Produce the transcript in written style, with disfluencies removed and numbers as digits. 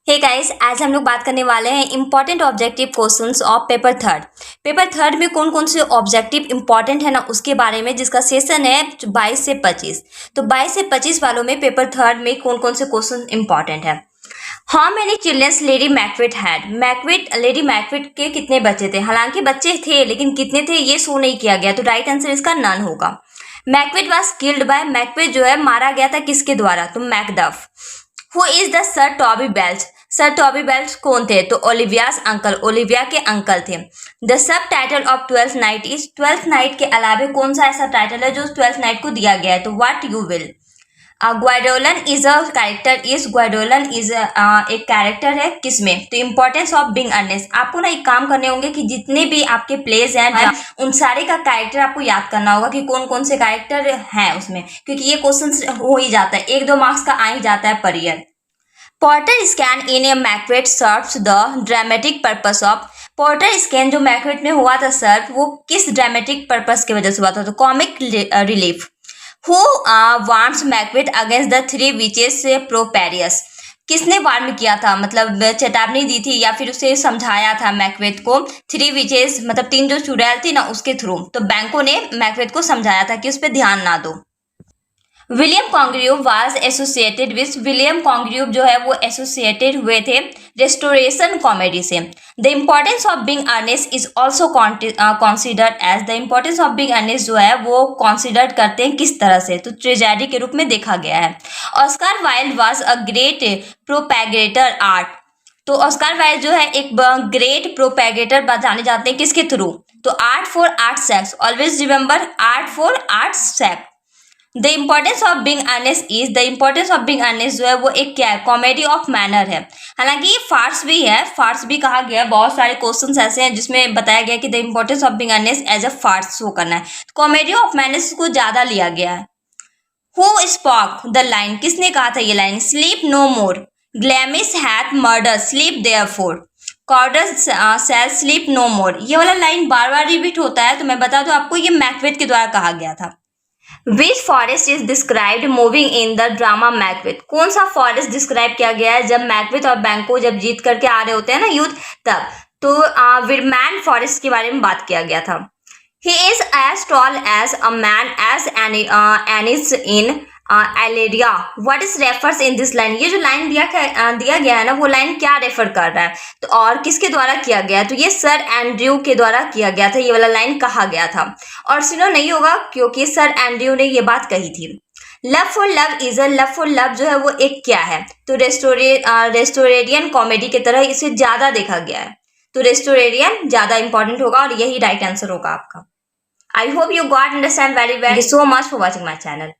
Hey guys, आज हम लोग बात करने वाले हैं important objective questions of paper third. Paper third में कौन कौन से ऑब्जेक्टिव इंपॉर्टेंट है ना उसके बारे में, जिसका सेशन है 22 से 25। तो 22 से 25 वालों में पेपर थर्ड में कौन कौन से क्वेश्चन इंपॉर्टेंट है। How many childrens lady Macbeth had. Lady Macbeth के कितने बच्चे थे। हालांकि बच्चे थे लेकिन कितने थे ये शो नहीं किया गया, तो राइट आंसर इसका नन होगा। Macbeth was killed by. Macbeth जो है मारा गया था किसके द्वारा, तो Macduff. Who is the sir Toby belch. Sir Toby belch कौन थे, तो ओलिवियास अंकल, ओलिविया के अंकल थे। The sub title of twelfth night is. Twelfth night के अलावा कौन सा ऐसा टाइटल है जो ट्वेल्थ नाइट को दिया गया है, तो what you will. Gwendolen is a character is. Gwendolen is एक कैरेक्टर है किसमें, तो इंपॉर्टेंस ऑफ बीइंग अर्नेस्ट। आपको ना एक काम करने होंगे कि जितने भी आपके प्लेस हैं उन सारे का कैरेक्टर आपको याद करना होगा कि कौन कौन से कैरेक्टर हैं उसमें, क्योंकि ये क्वेश्चन हो ही जाता है, 1-2 मार्क्स का आ ही जाता है per year. Porter scan in A Macbeth serves the dramatic purpose of. Porter scan जो मैकबेथ में हुआ था सर्व, वो किस ड्रामेटिक पर्पस की वजह से हुआ था, तो comic relief. Who warns Macbeth against the 3 witches प्रोपेरियस। किसने वार्न किया था, मतलब चेतावनी दी थी या फिर उसे समझाया था मैकबेथ को 3 विचेस मतलब 3 जो चुड़ैल थी ना उसके थ्रू, तो बैंकों ने मैकबेथ को समझाया था कि उस पर ध्यान ना दो। William Congreve was associated with. William Congreve जो है वो एसोसिएटेड हुए थे रेस्टोरेशन कॉमेडी से। The importance of being earnest is also considered as. The importance of being earnest जो है वो कंसिडर करते हैं किस तरह से, तो ट्रेजेडी के रूप में देखा गया है। Oscar Wilde was a great propagator art. तो ऑस्कार वाइल्ड जो है एक ग्रेट प्रोपैगेटर जाने जाते हैं किसके थ्रू, तो art for art sakes. Always remember art for art sakes. The importance of being earnest is. The importance of being earnest जो है वो एक क्या है, कॉमेडी ऑफ मैनर है। हालांकि ये फार्स भी है, फार्स भी कहा गया है। बहुत सारे क्वेश्चंस ऐसे हैं जिसमें बताया गया कि the importance of being earnest as a farce show करना है, कॉमेडी ऑफ मैनर्स को ज्यादा लिया गया है। Who spoke the line. किसने कहा था ये line, sleep no more Glamis hath murder sleep therefore Cawdor shall sleep no more. ये वाला लाइन बार बार रिपीट होता है, तो मैं बता दूं आपको ये मैकबेथ के द्वारा कहा गया था। Which forest is described moving in the drama Macbeth। कौन सा फॉरेस्ट डिस्क्राइब किया गया है जब मैकबेथ और बैंको जब जीत करके आ रहे होते हैं ना युद्ध तब, तो विरमैन फॉरेस्ट के बारे में बात किया गया था। He is as tall as a man as Anis in Aleria। What is refers in this line। ये जो लाइन दिया गया है ना वो लाइन क्या रेफर कर रहा है, तो और किसके द्वारा किया गया है, तो ये सर एंड्रयू के द्वारा किया गया था, ये वाला लाइन कहा गया था। और सुनो नहीं होगा क्योंकि सर एंड्रयू ने ये बात कही थी। Love for love is a. Love for love जो है वो एक क्या है, तो रेस्टोरेरियन कॉमेडी की तरह इसे ज्यादा देखा गया है, तो रेस्टोरेरियन ज्यादा इंपॉर्टेंट होगा और यही राइट आंसर होगा आपका। I hope you got understand very well. Thank you so much for watching my channel.